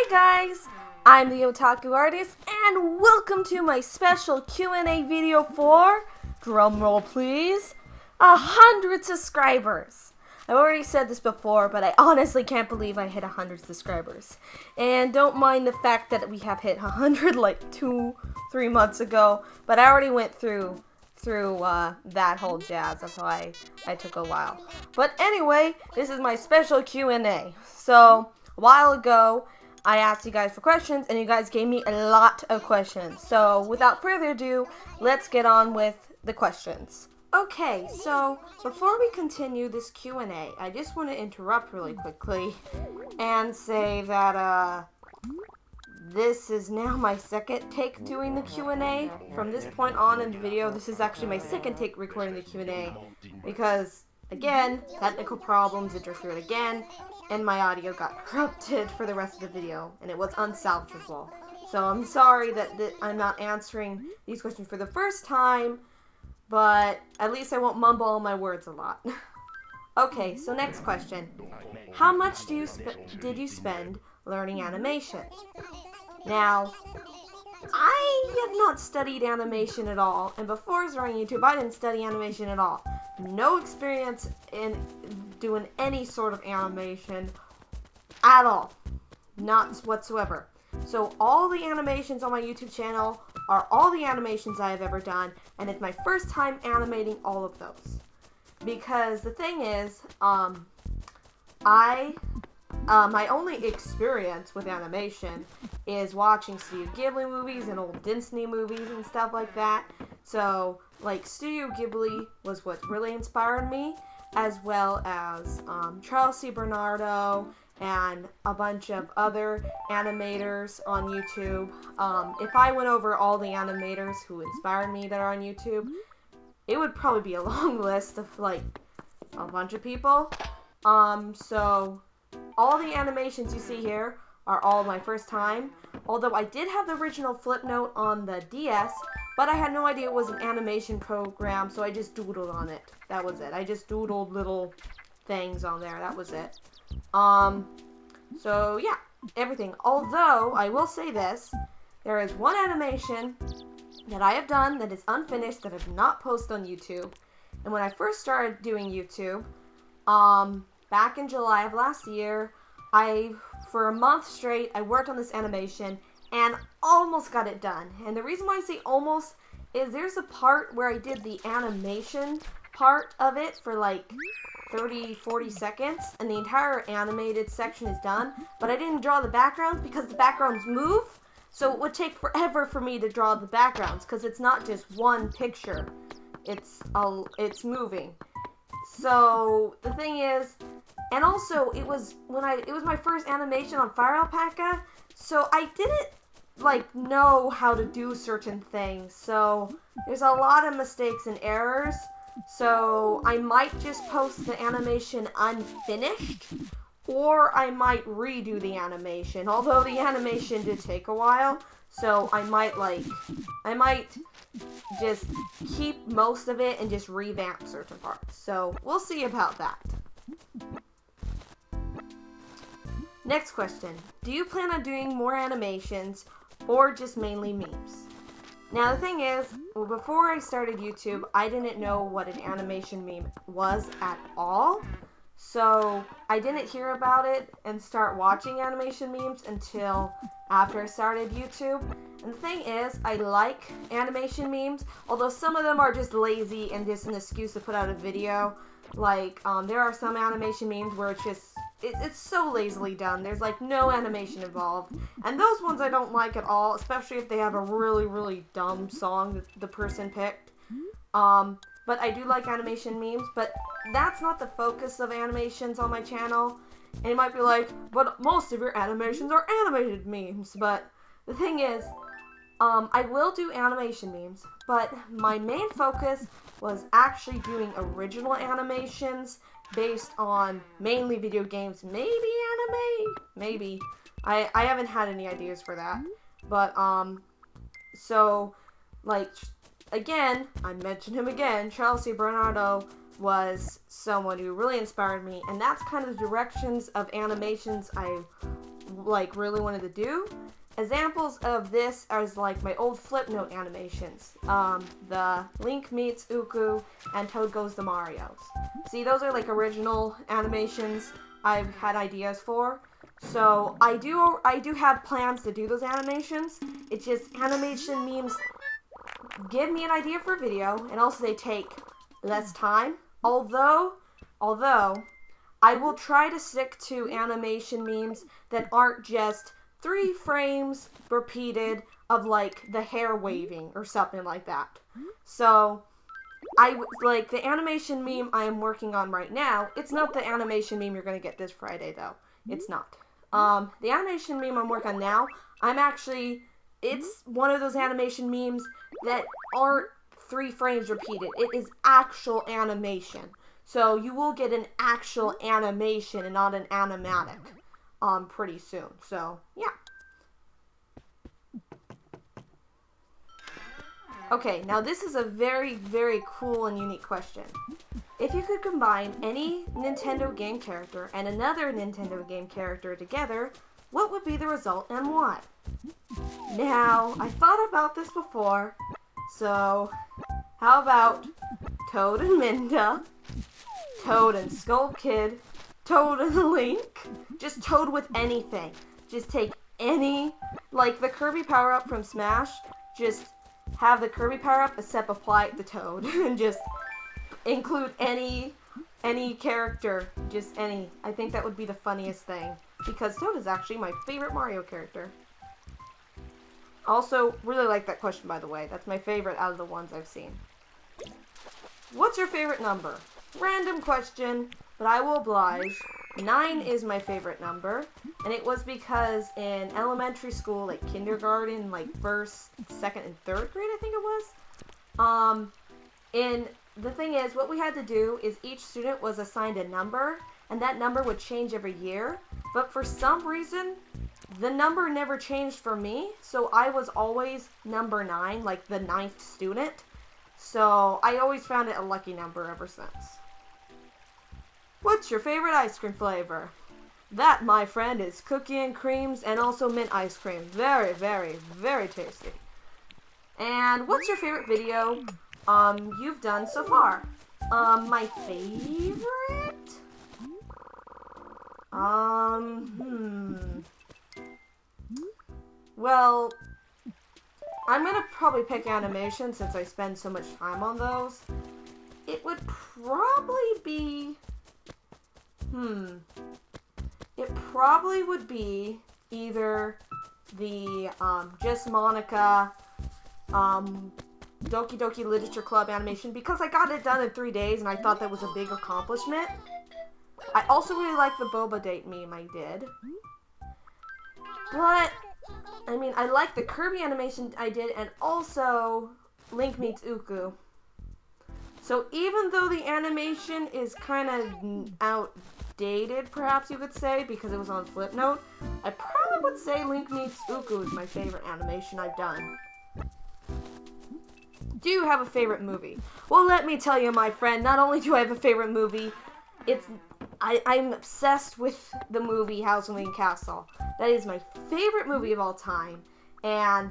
Hey guys, I'm the Otaku Artist, and welcome to my special Q&A video for, drumroll please, 100 subscribers. I've already said this before, but I honestly can't believe I hit 100 subscribers. And don't mind the fact that we have hit 100 like 2-3 months ago, but I already went through that whole jazz. That's why I took a while. But anyway, this is my special Q&A. So, a while ago, I asked you guys for questions, and you guys gave me a lot of questions. So, without further ado, let's get on with the questions. Okay, so before we continue this Q&A, I just want to interrupt really quickly and say that this is now my second take doing the Q&A. From this point on in the video, this is actually my second take recording the Q&A because, again, technical problems interfered again, and my audio got corrupted for the rest of the video, and it was unsalvageable. So I'm sorry that I'm not answering these questions for the first time, but at least I won't mumble all my words a lot. Okay, so next question. How much did you spend learning animation? Now, I have not studied animation at all, and before starting YouTube, I didn't study animation at all. No experience in doing any sort of animation at all. Not whatsoever. So all the animations on my YouTube channel are all the animations I have ever done, and it's my first time animating all of those. Because the thing is, my only experience with animation is watching Studio Ghibli movies and old Disney movies and stuff like that. So, like, Studio Ghibli was what really inspired me, as well as Charles C. Bernardo and a bunch of other animators on YouTube. If I went over all the animators who inspired me that are on YouTube, it would probably be a long list of, like, a bunch of people. So all the animations you see here are all my first time. Although I did have the original Flipnote on the DS, but I had no idea it was an animation program, so I just doodled on it. That was it. I just doodled little things on there. That was it. So yeah, everything. Although, I will say this, there is one animation that I have done that is unfinished that I have not posted on YouTube. And when I first started doing YouTube, back in July of last year, for a month straight, I worked on this animation and almost got it done. And the reason why I say almost is there's a part where I did the animation part of it for like 30-40 seconds, and the entire animated section is done, but I didn't draw the backgrounds because the backgrounds move, so it would take forever for me to draw the backgrounds because it's not just one picture, it's moving. So the thing is, and also it was my first animation on Fire Alpaca, so I didn't like know how to do certain things, so there's a lot of mistakes and errors. So I might just post the animation unfinished, or I might redo the animation, although the animation did take a while, so I might just keep most of it and just revamp certain parts. So we'll see about that. Next question. Do you plan on doing more animations or just mainly memes? Now the thing is, before I started YouTube, I didn't know what an animation meme was at all. So I didn't hear about it and start watching animation memes until after I started YouTube. And the thing is, I like animation memes, although some of them are just lazy and just an excuse to put out a video. Like, there are some animation memes where it's so lazily done. There's like no animation involved. And those ones I don't like at all, especially if they have a really, really dumb song that the person picked. But I do like animation memes, but that's not the focus of animations on my channel. And you might be like, but most of your animations are animated memes. But the thing is, I will do animation memes, but my main focus was actually doing original animations based on mainly video games, maybe anime, maybe. I haven't had any ideas for that, but, so, like, again, I mentioned him again, Charles C. Bernardo was someone who really inspired me, and that's kind of the directions of animations I like really wanted to do. Examples of this are like my old Flipnote animations. The Link meets Uku and Toad goes to Mario's. See, those are like original animations I've had ideas for. So I do have plans to do those animations. It's just animation memes give me an idea for a video, and also they take less time. Although I will try to stick to animation memes that aren't just 3 frames repeated of like the hair waving or something like that. So like the animation meme I am working on right now. It's not the animation meme you're gonna get this Friday though. It's not. The animation meme I'm working on now, it's one of those animation memes that aren't 3 frames repeated. It is actual animation. So you will get an actual animation and not an animatic pretty soon. So, yeah. Okay, now this is a very, very cool and unique question. If you could combine any Nintendo game character and another Nintendo game character together, what would be the result and why? Now, I thought about this before, so how about Toad and Minda, Toad and Skull Kid, Toad and Link, just Toad with anything. Just take any, like the Kirby power-up from Smash, just have the Kirby power-up except apply it to Toad, and just include any character, just any. I think that would be the funniest thing, because Toad is actually my favorite Mario character. Also, really like that question, by the way. That's my favorite out of the ones I've seen. What's your favorite number? Random question, but I will oblige. 9 is my favorite number, and it was because in elementary school, like kindergarten, like 1st, 2nd, and 3rd grade, I think it was. And the thing is, what we had to do is each student was assigned a number, and that number would change every year. But for some reason, the number never changed for me, so I was always number 9, like the 9th student. So I always found it a lucky number ever since. What's your favorite ice cream flavor? That, my friend, is cookie and creams and also mint ice cream. Very, very, very tasty. And what's your favorite video you've done so far? My favorite? Well, I'm gonna probably pick animation since I spend so much time on those. It would probably be... It probably would be either the Just Monica Doki Doki Literature Club animation, because I got it done in 3 days and I thought that was a big accomplishment. I also really like the Boba Date meme I did. But, I mean, I like the Kirby animation I did, and also Link meets Uku. So even though the animation is kind of outdated, perhaps you could say, because it was on Flipnote, I probably would say Link meets Uku is my favorite animation I've done. Do you have a favorite movie? Well, let me tell you, my friend, not only do I have a favorite movie, I'm obsessed with the movie House Moving Castle. That is my favorite movie of all time, and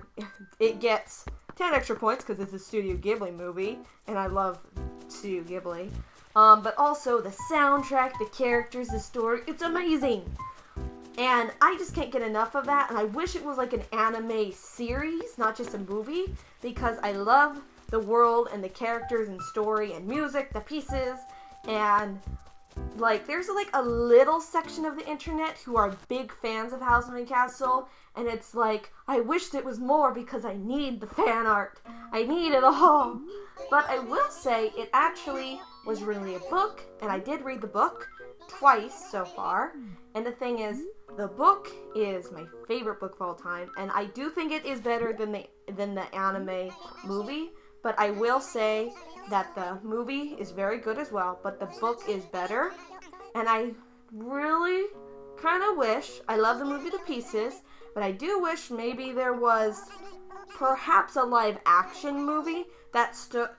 it gets 10 extra points because it's a Studio Ghibli movie, and I love Studio Ghibli. But also the soundtrack, the characters, the story, it's amazing. And I just can't get enough of that, and I wish it was like an anime series, not just a movie, because I love the world and the characters and story and music, the pieces, and like there's like a little section of the internet who are big fans of House Moving Castle, and it's like, I wish it was more because I need the fan art. I need it all. But I will say it actually was really a book, and I did read the book twice so far. And the thing is, the book is my favorite book of all time, and I do think it is better than the anime movie. But I will say that the movie is very good as well, but the book is better. And I really kind of wish, I love the movie to pieces, but I do wish maybe there was perhaps a live action movie that stuck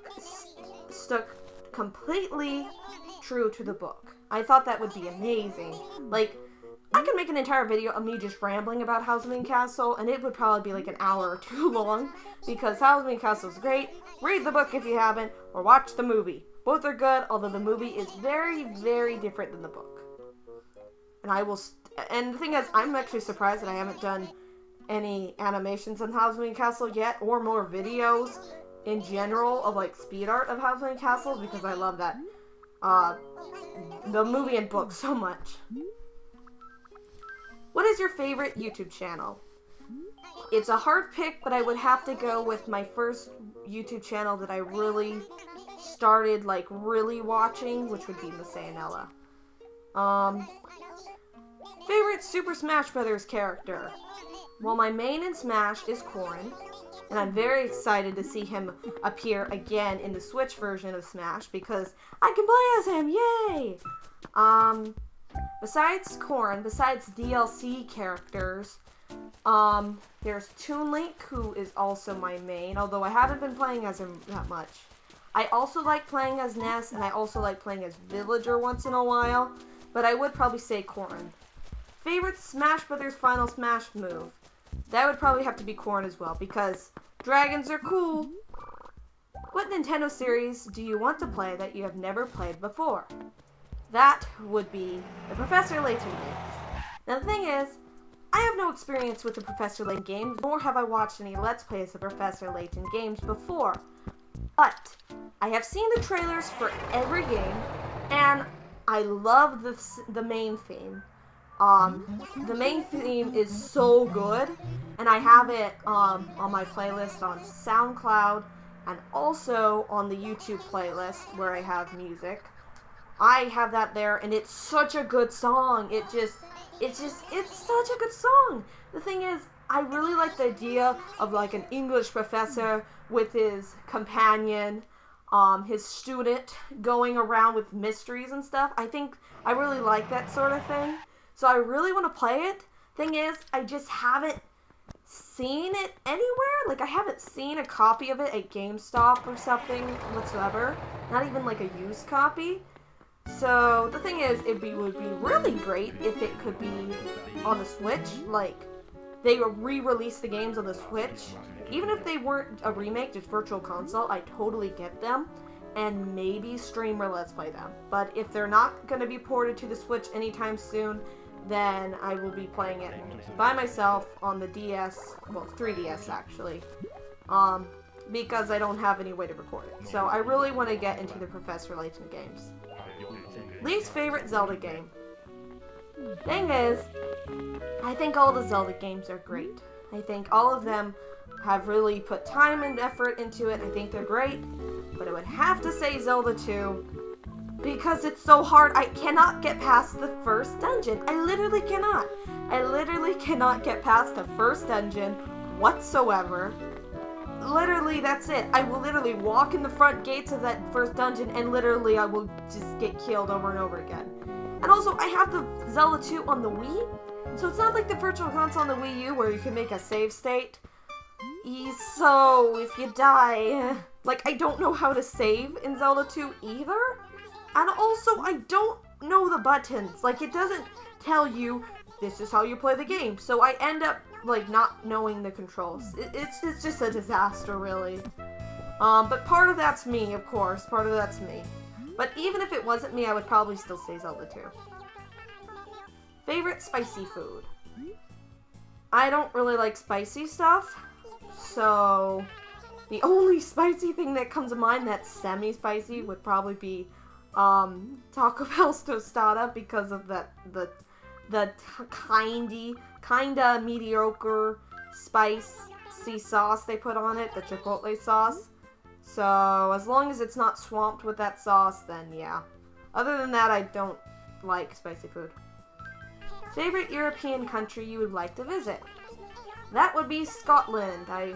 completely true to the book. I thought that would be amazing. Like, I could make an entire video of me just rambling about Howl's Moving Castle, and it would probably be like an hour or two long, because Howl's Moving Castle is great. Read the book if you haven't, or watch the movie. Both are good, although the movie is very, very different than the book. And the thing is, I'm actually surprised that I haven't done any animations on Howl's Moving Castle yet, or more videos in general of like speed art of Howl's Moving Castle, because I love that, the movie and book so much. What is your favorite YouTube channel? It's a hard pick, but I would have to go with my first YouTube channel that I really started, like, really watching, which would be Miss Anella. Favorite Super Smash Bros. Character? Well, my main in Smash is Corrin, and I'm very excited to see him appear again in the Switch version of Smash, because I can play as him, yay! Besides Corrin, besides DLC characters, there's Toon Link, who is also my main, although I haven't been playing as him that much. I also like playing as Ness, and I also like playing as Villager once in a while, but I would probably say Corrin. Favorite Smash Bros. Final Smash move? That would probably have to be Corrin as well, because dragons are cool. What Nintendo series do you want to play that you have never played before? That would be the Professor Layton games. Now the thing is, I have no experience with the Professor Layton games, nor have I watched any Let's Plays of Professor Layton games before. But I have seen the trailers for every game, and I love the main theme. The main theme is so good, and I have it on my playlist on SoundCloud, and also on the YouTube playlist where I have music. I have that there, and it's such a good song. It's such a good song. The thing is, I really like the idea of like an English professor with his companion, his student, going around with mysteries and stuff. I really like that sort of thing. So I really want to play it. Thing is, I just haven't seen it anywhere. Like, I haven't seen a copy of it at GameStop or something whatsoever. Not even like a used copy. So the thing is, would be really great if it could be on the Switch. Like, they re-release the games on the Switch. Even if they weren't a remake, just Virtual Console, I totally get them. And maybe stream or Let's Play them. But if they're not going to be ported to the Switch anytime soon, then I will be playing it by myself on the DS, well, 3DS actually, because I don't have any way to record it. So I really want to get into the Professor Layton games. Least favorite Zelda game? Thing is, I think all the Zelda games are great. I think all of them have really put time and effort into it. I think they're great, but I would have to say Zelda 2, because it's so hard. I cannot get past the first dungeon. I literally cannot. I literally cannot get past the first dungeon whatsoever. Literally, that's it. I will literally walk in the front gates of that first dungeon, and literally I will just get killed over and over again. And also, I have the Zelda 2 on the Wii, so it's not like the Virtual Console on the Wii U where you can make a save state. So, if you die, like, I don't know how to save in Zelda 2 either. And also, I don't know the buttons. Like, it doesn't tell you, this is how you play the game. So I end up, like, not knowing the controls. It's just a disaster, really. But part of that's me, of course. Part of that's me. But even if it wasn't me, I would probably still say Zelda 2. Favorite spicy food? I don't really like spicy stuff. So, the only spicy thing that comes to mind that's semi-spicy would probably be Taco Bell's tostada, because of the kinda mediocre spicy sauce they put on it, the chipotle sauce. So as long as it's not swamped with that sauce, then yeah. Other than that, I don't like spicy food. Favorite European country you would like to visit? That would be Scotland. I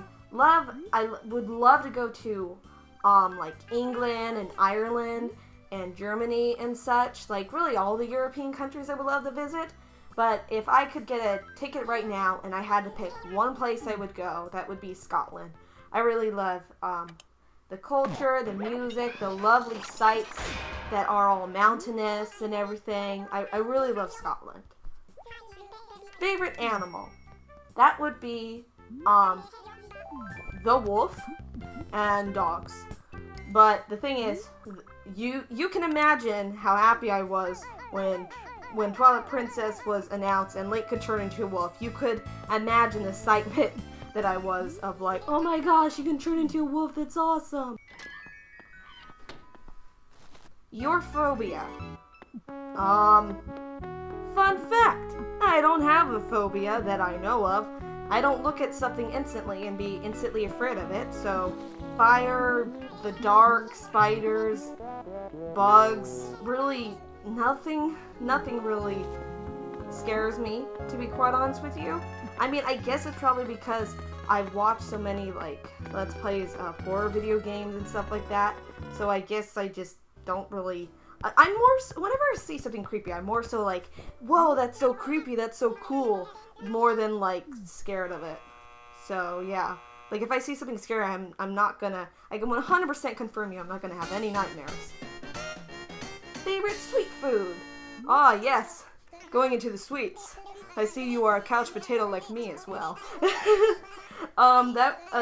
would love to go to like England and Ireland and Germany and such, like really all the European countries I would love to visit. But if I could get a ticket right now and I had to pick one place I would go, that would be Scotland. I really love the culture, the music, the lovely sights that are all mountainous and everything. I really love Scotland. Favorite animal? That would be, the wolf and dogs. But the thing is, you can imagine how happy I was when Twilight Princess was announced and Link could turn into a wolf. You could imagine the excitement that I was of like, oh my gosh, you can turn into a wolf, that's awesome. Your phobia. Fun fact, I don't have a phobia that I know of. I don't look at something instantly and be instantly afraid of it, so fire, the dark, spiders, bugs, really nothing really scares me, to be quite honest with you. I mean, I guess it's probably because I've watched so many, like, Let's Plays of horror video games and stuff like that, so I guess I just don't really... I'm more... Whenever I see something creepy, I'm more so like, whoa, that's so creepy, that's so cool, more than, like, scared of it. So, yeah. Like, if I see something scary, I'm not gonna... I can 100% confirm you I'm not gonna have any nightmares. Favorite sweet food? Ah, yes. Going into the sweets. I see you are a couch potato like me as well.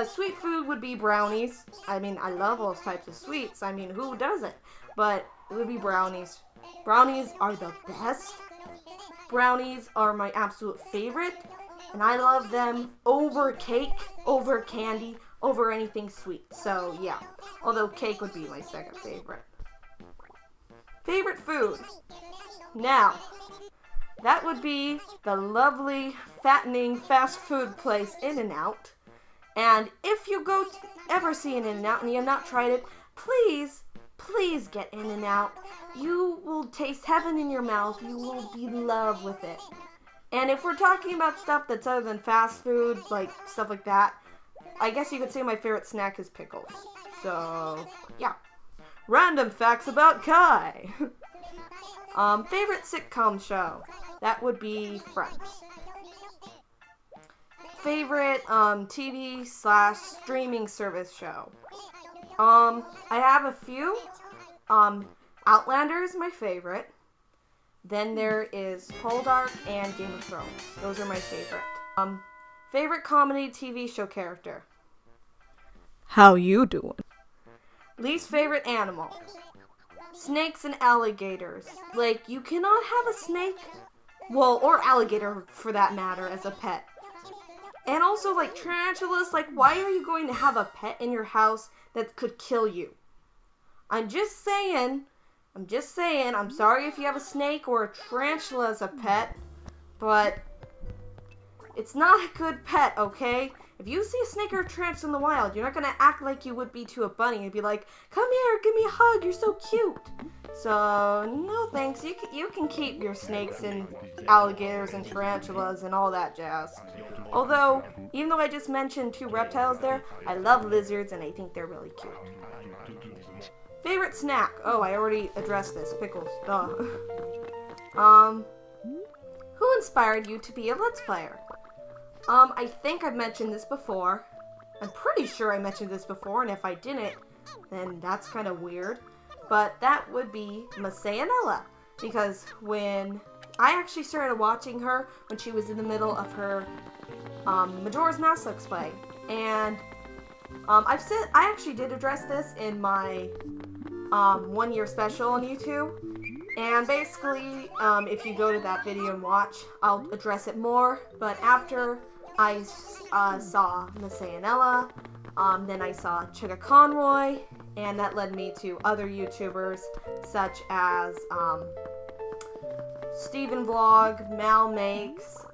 Sweet food would be brownies. I mean, I love all types of sweets. I mean, who doesn't? But it would be brownies. Brownies are the best. Brownies are my absolute favorite. And I love them over cake, over candy, over anything sweet. So, yeah. Although cake would be my second favorite. Favorite food? Now, that would be the lovely, fattening fast food place In-N-Out. And if you ever see an In-N-Out and you have not tried it, please get In-N-Out. You will taste heaven in your mouth. You will be in love with it. And if we're talking about stuff that's other than fast food, like stuff like that, I guess you could say my favorite snack is pickles. So, yeah. Random facts about Kai. Favorite sitcom show? That would be Friends. Favorite TV/streaming service show? I have a few. Outlander is my favorite. Then there is Poldark and Game of Thrones. Those are my favorite. Favorite comedy TV show character? How you doing? Least favorite animal? Snakes and alligators. Like, you cannot have a snake, well, or alligator for that matter, as a pet. And also, like, tarantulas, like, why are you going to have a pet in your house that could kill you? I'm just saying, I'm sorry if you have a snake or a tarantula as a pet, but it's not a good pet, okay? If you see a snake or a tarantula in the wild, you're not going to act like you would be to a bunny and be like, come here, give me a hug, you're so cute. So, no thanks, you can keep your snakes and alligators and tarantulas and all that jazz. Although, even though I just mentioned 2 reptiles there, I love lizards and I think they're really cute. Favorite snack? Oh, I already addressed this. Pickles. Duh. Who inspired you to be a Let's Player? I think I've mentioned this before. I'm pretty sure I mentioned this before, and if I didn't, then that's kind of weird. But that would be Misayanella, because when I actually started watching her when she was in the middle of her Majora's Mask Let's Play, and I actually did address this in my 1-year special on YouTube, and basically, if you go to that video and watch, I'll address it more, but after I saw Misayanella, then I saw Chicka Conroy, and that led me to other YouTubers, such as, Steven Vlog, Mal Makes,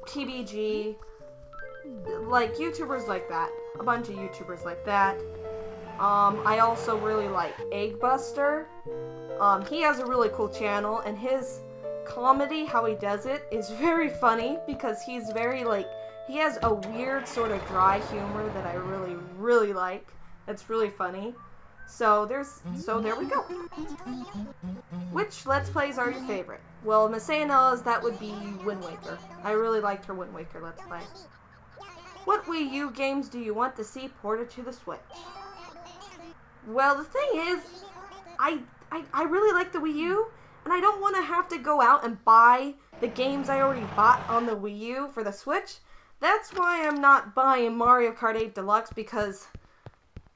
TBG, like, YouTubers like that, a bunch of YouTubers like that. I also really like Eggbuster. He has a really cool channel, and his comedy, how he does it, is very funny, because he's very, like, he has a weird sort of dry humor that I really, really like. It's really funny. So there we go. Which Let's Plays are your favorite? Well, Misayanella's, that would be Wind Waker. I really liked her Wind Waker Let's Play. What Wii U games do you want to see ported to the Switch? Well, the thing is, I really like the Wii U, and I don't want to have to go out and buy the games I already bought on the Wii U for the Switch. That's why I'm not buying Mario Kart 8 Deluxe, because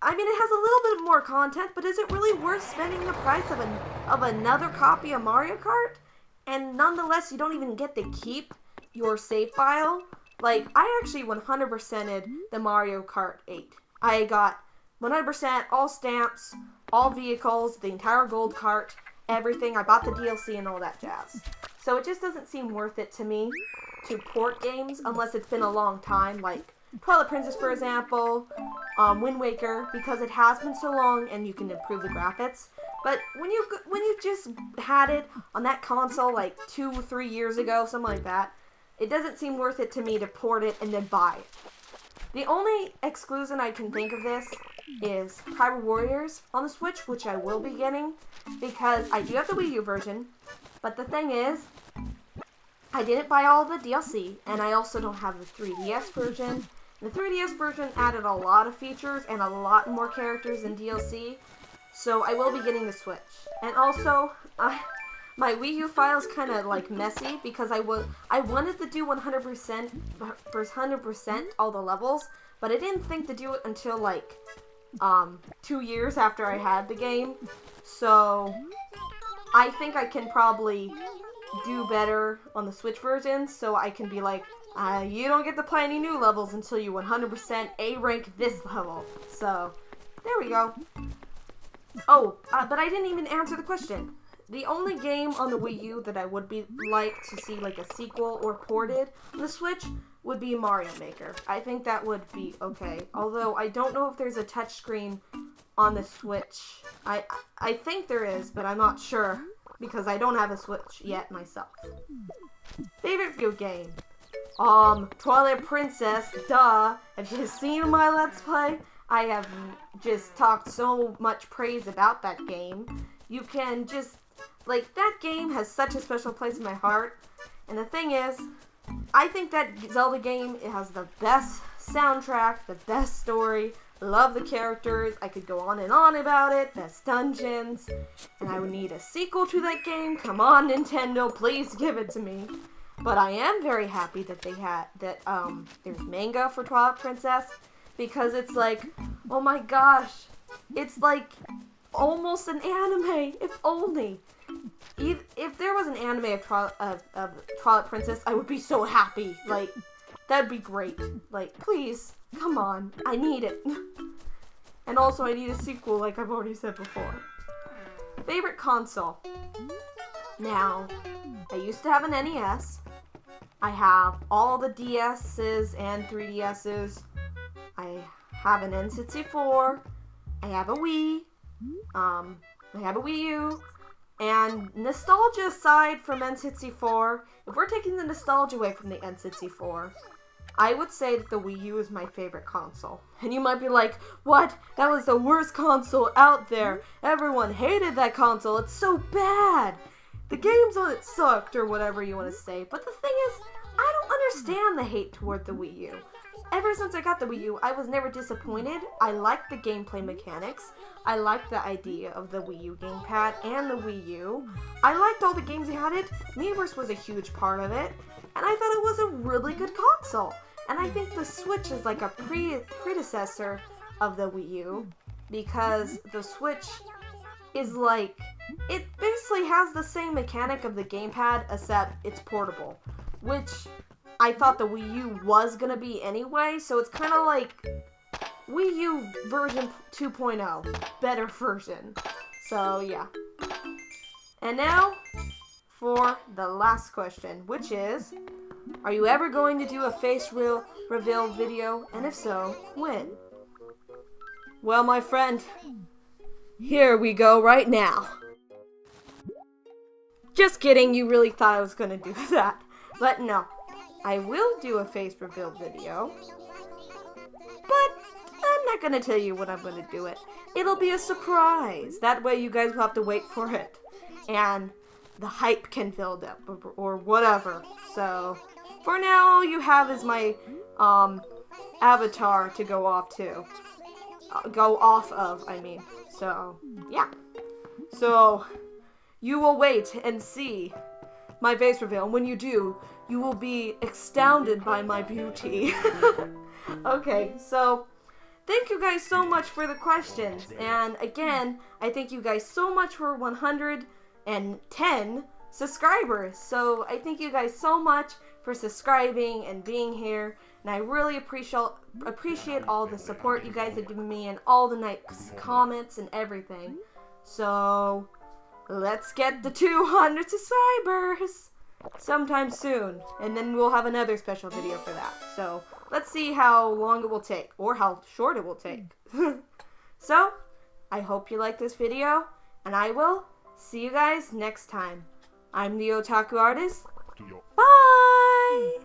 I mean, it has a little bit more content, but is it really worth spending the price of another copy of Mario Kart? And nonetheless, you don't even get to keep your save file. Like, I actually 100%ed the Mario Kart 8. I got 100% all stamps, all vehicles, the entire gold cart, everything. I bought the DLC and all that jazz. So it just doesn't seem worth it to me to port games unless it's been a long time, like Twilight Princess, for example, Wind Waker, because it has been so long and you can improve the graphics. But when you just had it on that console like 2 or 3 years ago, something like that, it doesn't seem worth it to me to port it and then buy it. The only exclusion I can think of this is Hyrule Warriors on the Switch, which I will be getting because I do have the Wii U version. But the thing is, I didn't buy all the DLC, and I also don't have the 3DS version. The 3DS version added a lot of features and a lot more characters in DLC, so I will be getting the Switch. And also, my Wii U file is kind of like messy because I wanted to do 100% all the levels, but I didn't think to do it until like 2 years after I had the game. So I think I can probably do better on the Switch version, so I can be like, you don't get to play any new levels until you 100% A-rank this level. So, there we go. Oh, but I didn't even answer the question. The only game on the Wii U that I would like to see like a sequel or ported on the Switch would be Mario Maker. I think that would be okay. Although, I don't know if there's a touchscreen on the Switch. I think there is, but I'm not sure because I don't have a Switch yet myself. Favorite video game? Twilight Princess, duh. Have you seen my Let's Play? I have just talked so much praise about that game. You can just, like, that game has such a special place in my heart. And the thing is, I think that Zelda game, it has the best soundtrack, the best story, love the characters, I could go on and on about it, best dungeons, and I would need a sequel to that game. Come on, Nintendo, please give it to me. But I am very happy that there's manga for Twilight Princess, because it's like, oh my gosh, it's like almost an anime, if only. If there was an anime of Twilight Princess, I would be so happy. Like, that'd be great. Like, please, come on, I need it. And also, I need a sequel, like I've already said before. Favorite console? Now, I used to have an NES. I have all the DS's and 3DS's. I have an N64. I have a Wii. I have a Wii U. And nostalgia aside from N64, if we're taking the nostalgia away from the N64, I would say that the Wii U is my favorite console. And you might be like, what? That was the worst console out there. Everyone hated that console. It's so bad. The games on it sucked, or whatever you want to say. But the thing is, I don't understand the hate toward the Wii U. Ever since I got the Wii U, I was never disappointed. I liked the gameplay mechanics. I liked the idea of the Wii U gamepad and the Wii U. I liked all the games they had it. Miiverse was a huge part of it. And I thought it was a really good console. And I think the Switch is like a predecessor of the Wii U, because the Switch is like, it basically has the same mechanic of the gamepad, except it's portable, which I thought the Wii U was gonna be anyway, so it's kind of like Wii U version 2.0, better version. So yeah. And now for the last question, which is, are you ever going to do a face reveal video, and if so, when? Well, my friend, here we go right now. Just kidding, you really thought I was gonna do that. But no, I will do a face reveal video, but I'm not gonna tell you when I'm gonna do it. It'll be a surprise. That way you guys will have to wait for it, and the hype can build up, or whatever. So, for now, all you have is my avatar to go off of, I mean. So, yeah. So, you will wait and see my face reveal. And when you do, you will be astounded by my beauty. Okay, so thank you guys so much for the questions. And again, I thank you guys so much for 110 subscribers. So I thank you guys so much for subscribing and being here. And I really appreciate all the support you guys have given me and all the nice comments and everything. So let's get the 200 subscribers sometime soon. And then we'll have another special video for that. So let's see how long it will take or how short it will take. So I hope you like this video, and I will see you guys next time. I'm the Otaku Artist. Bye!